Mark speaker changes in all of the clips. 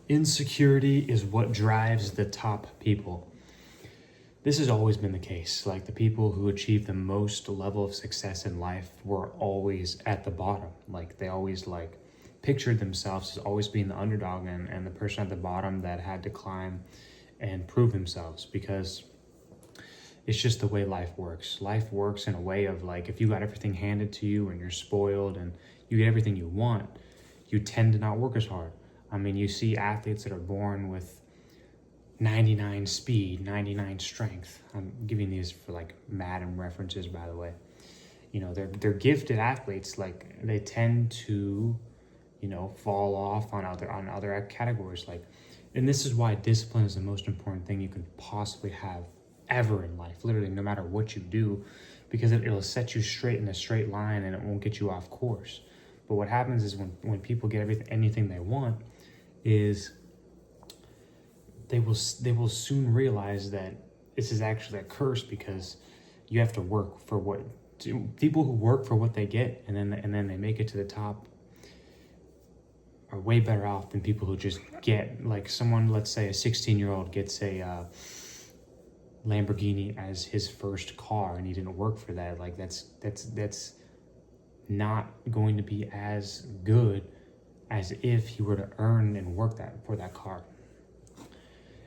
Speaker 1: Insecurity is what drives the top people. This has always been the case. Like the people who achieve the most level of success in life were always at the bottom. Like they always pictured themselves as always being the underdog and the person at the bottom that had to climb and prove themselves, because it's just the way life works. Life works in a way of if you got everything handed to you and you're spoiled and you get everything you want, you tend to not work as hard. I mean, you see athletes that are born with 99 speed, 99 strength. I'm giving these for Madden references, by the way. They're gifted athletes. They tend to, fall off on other categories. And this is why discipline is the most important thing you can possibly have ever in life. Literally, no matter what you do, because it'll set you straight in a straight line and it won't get you off course. But what happens is when people get anything they want, is they will soon realize that this is actually a curse, because you have to work for people who work for what they get and then they make it to the top are way better off than people who just get someone. Let's say a 16-year-old gets a Lamborghini as his first car and he didn't work for that. That's not going to be as good as if he were to earn and work for that car.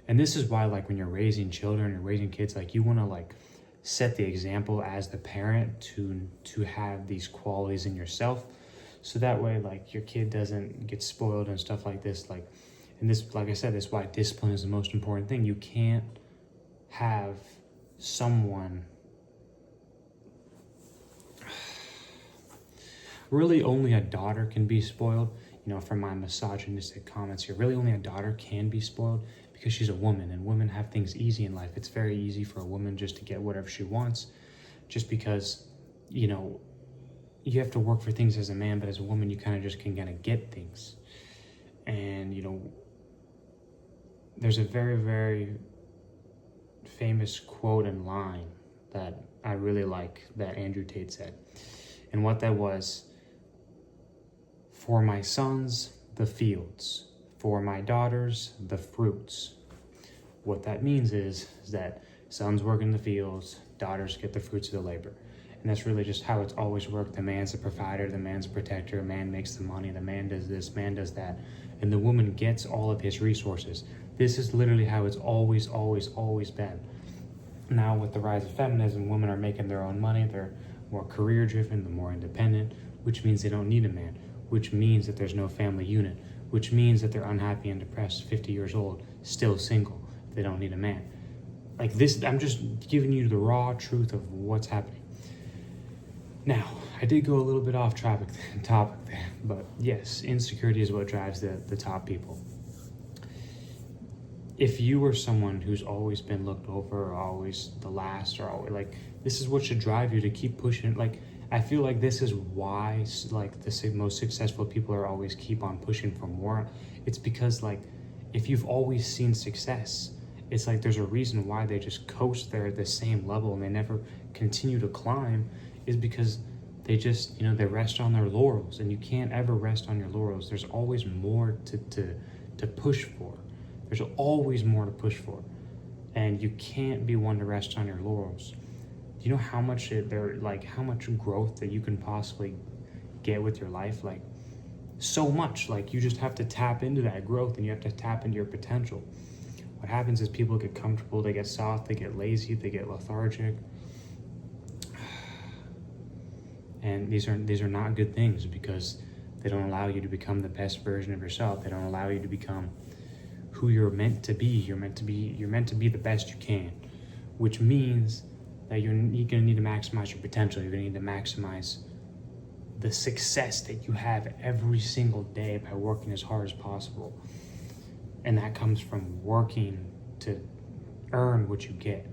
Speaker 1: And this is why when you're raising children and raising kids, you want to set the example as the parent to have these qualities in yourself, so that way your kid doesn't get spoiled and stuff like this. And this, like I said, that's why discipline is the most important thing. You can't have someone really, only a daughter can be spoiled. From my misogynistic comments here, really only a daughter can be spoiled because she's a woman, and women have things easy in life. It's very easy for a woman just to get whatever she wants, just because, you have to work for things as a man, but as a woman, you kind of get things. And, there's a very, very famous quote and line that I really like that Andrew Tate said. And what that was: "For my sons, the fields. For my daughters, the fruits." What that means is that sons work in the fields, daughters get the fruits of the labor. And that's really just how it's always worked. The man's a provider, the man's a protector, man makes the money, the man does this, man does that, and the woman gets all of his resources. This is literally how it's always, always, always been. Now, with the rise of feminism, women are making their own money, they're more career-driven, they're more independent, which means they don't need a man, which means that there's no family unit, which means that they're unhappy and depressed, 50 years old, still single. They don't need a man. This, I'm just giving you the raw truth of what's happening. Now, I did go a little bit off topic there, but yes, insecurity is what drives the top people. If you are someone who's always been looked over, or always the last, or always this is what should drive you to keep pushing. I feel this is why the most successful people are always keep on pushing for more. It's because if you've always seen success, it's there's a reason why they just coast there at the same level and they never continue to climb, is because they just, they rest on their laurels, and you can't ever rest on your laurels. There's always more to push for. There's always more to push for, and you can't be one to rest on your laurels. Do you know how much how much growth that you can possibly get with your life? So much. You just have to tap into that growth, and you have to tap into your potential. What happens is people get comfortable, they get soft, they get lazy, they get lethargic. And these are not good things, because they don't allow you to become the best version of yourself. They don't allow you to become who you're meant to be. You're meant to be the best you can, which means that you're going to need to maximize your potential. You're going to need to maximize the success that you have every single day by working as hard as possible. And that comes from working to earn what you get.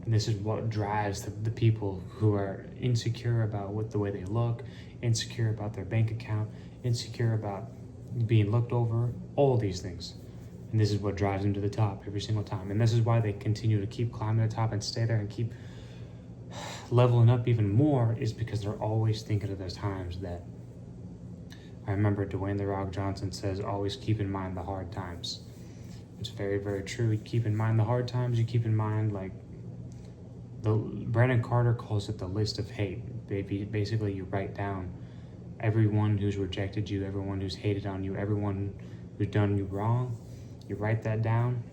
Speaker 1: And this is what drives the people who are insecure about the way they look, insecure about their bank account, insecure about being looked over, all these things. And this is what drives them to the top every single time. And this is why they continue to keep climbing the top and stay there and keep leveling up even more, is because they're always thinking of those times that I remember Dwayne "The Rock" Johnson says, always keep in mind the hard times. It's very, very true. You keep in mind the hard times. You keep in mind, like, Brandon Carter calls it the list of hate. Basically, you write down everyone who's rejected you, everyone who's hated on you, everyone who's done you wrong. You write that down.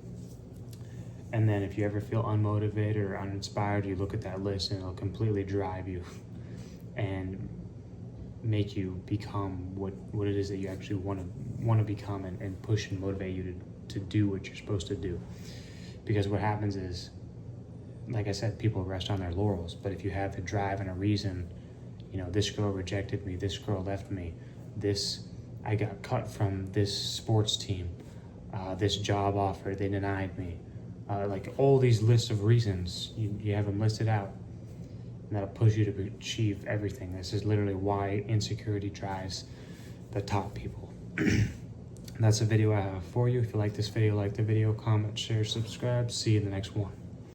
Speaker 1: And then if you ever feel unmotivated or uninspired, you look at that list and it'll completely drive you and make you become what it is that you actually want to become, and push and motivate you to do what you're supposed to do. Because what happens is, like I said, people rest on their laurels, but if you have the drive and a reason, this girl rejected me, this girl left me, I got cut from this sports team, this job offer, they denied me, like all these lists of reasons, you have them listed out, and that'll push you to achieve everything. This is literally why insecurity drives the top people. That's the video I have for you. If you like this video, like the video, comment, share, subscribe. See you in the next one.